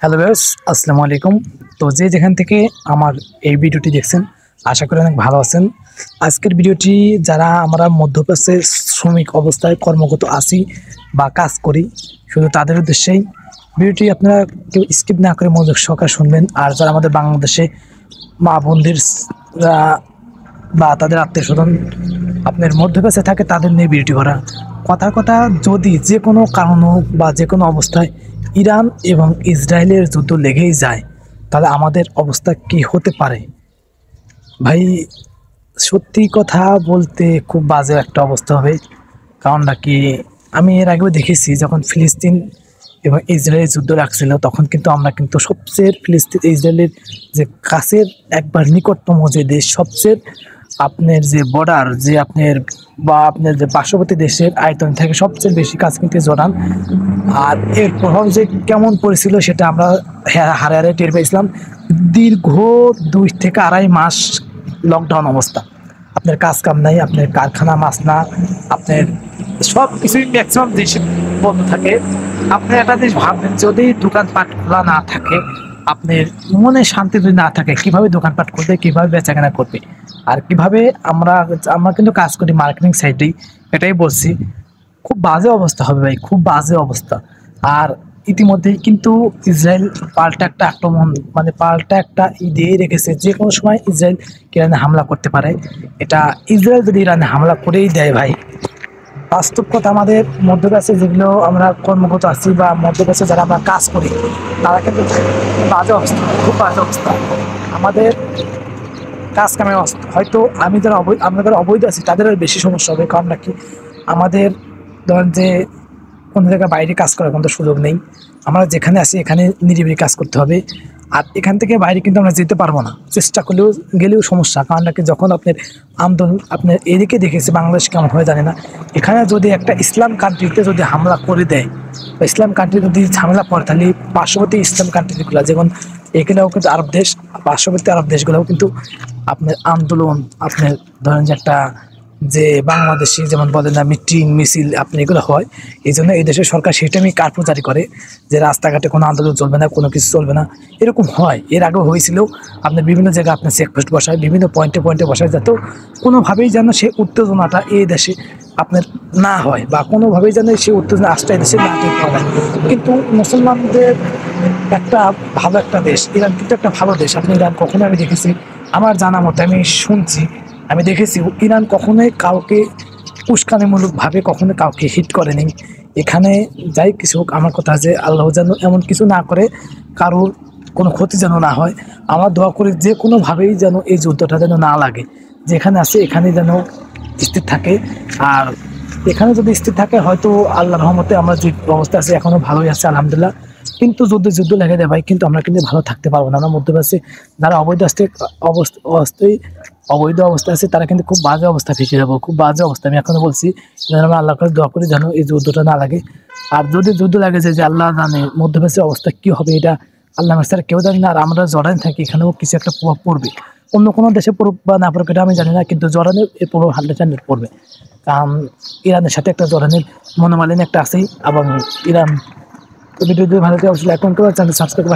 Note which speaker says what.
Speaker 1: Hello viewers, আসসালামু আলাইকুম। তো যেখান থেকে আমার এই ভিডিওটি দেখছেন, আশা করি অনেক ভালো আছেন। আজকের ভিডিওটি যারা আমরা মধ্যপ্রাচ্যের শ্রমিক অবস্থায় কর্মরত আছি বা কাজ করি, শুধু তাদের উদ্দেশ্যেই ভিডিওটি আপনারা কেউ স্কিপ না করে মনোযোগ সহকারে শুনবেন। আর যারা আমাদের বাংলাদেশে মা বোনদের বা তাদের আত্মীয় স্বজন আপনার মধ্যপ্রাচ্যে থাকে, তাদের নিয়ে ভিডিওটি করা। কথার কথা, যদি যে কোনো কারণ হোক বা যে কোনো অবস্থায় ইরান এবং ইসরায়েলের যুদ্ধ লেগেই যায়, তাহলে আমাদের অবস্থা কি হতে পারে? ভাই, সত্যি কথা বলতে খুব বাজে একটা অবস্থা হবে। কারণ নাকি আমি এর আগেও দেখেছি, যখন ফিলিস্তিন এবং ইসরায়েলের যুদ্ধ লাগছিল, তখন কিন্তু আমরা কিন্তু সবচেয়ে ফিলিস্তিন ইসরায়েলের যে কাছের একবার নিকটতম যে দেশ, সবচেয়ে আপনার যে বর্ডার, যে আপনার বা আপনার যে পার্শ্ববর্তী দেশের আয়তন থেকে সবচেয়ে বেশি কাজ কিন্তু জর্ডান। আর এর প্রভাব যে কেমন পড়েছিল সেটা আমরা হারে হারে টের পেয়েছিলাম। দীর্ঘ 2 থেকে 2.5 মাস লকডাউন অবস্থা। আপনার কাজ কাম নাই, আপনার কারখানা মাছ না, আপনার সব কিছুই ম্যাক্সিমাম দেশে বন্ধ থাকে। আপনি একটা জিনিস ভাববেন, যদি দোকানপাট খোলা না থাকে, আপনার মনে শান্তি যদি না থাকে, কিভাবে দোকানপাট করবে, কিভাবে বেচাকেনা করবে? আর কিভাবে আমরা আমরা কিন্তু কাজ করি মার্কেটিং সাইডেই, এটাই বলছি। খুব বাজে অবস্থা হবে ভাই, খুব বাজে অবস্থা। আর ইতিমধ্যেই কিন্তু ইসরায়েল পাল্টা একটা আক্রমণ, মানে পাল্টা একটা দিয়ে রেখেছে, যে কোনো সময় ইসরায়েল ইরানে হামলা করতে পারে। এটা ইসরায়েল যদি ইরানে হামলা করেই দেয় ভাই, বাস্তব কথা, আমাদের মধ্যপ্রাচ্যে যেগুলো আমরা কর্মরত আছি বা মধ্যপ্রাচ্যে যারা আমরা কাজ করি, তারা কিন্তু বাজে অবস্থা, খুব বাজে অবস্থা। আমাদের কাজ কামে হয়তো আমরা যারা অবৈধ আছি তাদের বেশি সমস্যা হবে। কারণ নাকি আমাদের ধরেন যে কোনো জায়গায় বাইরে কাজ করার কোনো সুযোগ নেই। আমরা যেখানে আছি এখানে নিরিবিলি কাজ করতে হবে। আর এখান থেকে বাইরে কিন্তু আমরা যেতে পারবো না, চেষ্টা করলেও গেলেও সমস্যা। কারণ নাকি যখন আপনার আন্দোলন আপনার এদিকে দেখেছে, বাংলাদেশ কেমন হয় জানে না, এখানে যদি একটা ইসলাম কান্ট্রিতে যদি হামলা করে দেয় বা ইসলাম কান্ট্রি যদি ঝামেলা পড়ে, তাহলে পার্শ্ববর্তী ইসলাম কান্ট্রিগুলো, যেমন এগুলোও কিন্তু আরব দেশ, পার্শ্ববর্তী আরব দেশগুলোও কিন্তু আপনার আন্দোলন, আপনার ধরেন যে একটা যে বাংলাদেশি যেমন বলেন না মিটিং মিছিল, আপনি এগুলো হয়। এই জন্য এই দেশের সরকার সেটা আমি কার্ফু জারি করে যে রাস্তাঘাটে কোনো আন্দোলন চলবে না, কোনো কিছু চলবে না। এরকম হয়, এর আগেও হয়েছিল। আপনার বিভিন্ন জায়গায় আপনার চেকপোস্ট বসায়, বিভিন্ন পয়েন্টে পয়েন্টে বসায়, যাতে কোনোভাবেই যেন সে উত্তেজনাটা এই দেশে আপনার না হয়, বা কোনোভাবেই যেন সে উত্তেজনা আশ্রয় দেশে না টের পাওয়া যায়। কিন্তু মুসলমানদের একটা ভালো একটা দেশ ইরান, কিন্তু একটা ভালো দেশ। আপনি ইরান কখনো, আমি দেখেছি, আমার জানা মতে, আমি শুনছি, আমি দেখেছি, ইরান কখনোই কাউকে উস্কানিমূলকভাবে কখনো কাউকে হিট করেনি। এখানে যাই কিছু হোক, আমার কথা যে আল্লাহ যেন এমন কিছু না করে, কারোর কোনো ক্ষতি যেন না হয়। আমরা দোয়া করি যে কোনোভাবেই যেন এই যুদ্ধটা যেন না লাগে, যেখানে আছে এখানে যেন স্থির থাকে। আর এখানে যদি স্থির থাকে, হয়তো আল্লাহর রহমতে আমরা যে অবস্থা আছে এখনো ভালোই আছে আলহামদুলিল্লাহ। কিন্তু যুদ্ধ লেগে যায় ভাই, কিন্তু আমরা কিন্তু ভালো থাকতে পারবো না। আমরা মধ্যপ্রাচ্যে যারা অবৈধ অবস্থা আছে, তারা কিন্তু খুব বাজে অবস্থা ফেসে যাবো, খুব বাজে অবস্থা। আমি এখনো বলছি, আমরা আল্লাহর কাছে দোয়া করি যেন এই যুদ্ধটা না লাগে। আর যদি যুদ্ধ লাগে যে আল্লাহ জানে মধ্যপ্রাচ্যের অবস্থা কি হবে, এটা আল্লাহ ছাড়া কেউ জানে না। আর আমরা জর্ডান থাকি, এখানেও কিছু একটা প্রভাব পড়বে। অন্য কোনো দেশে পড়ুক বা না পড়ুক এটা আমি জানি না, কিন্তু জর্ডানের এর প্রভাব 100% পড়বে। কারণ ইরানের সাথে একটা জর্ডানের মনোমালিন্য একটা আছেই। এবং ইরান, তো ভিডিও ভালো লাগে অবশ্যই এখন করে চ্যানেল সাবস্ক্রাইব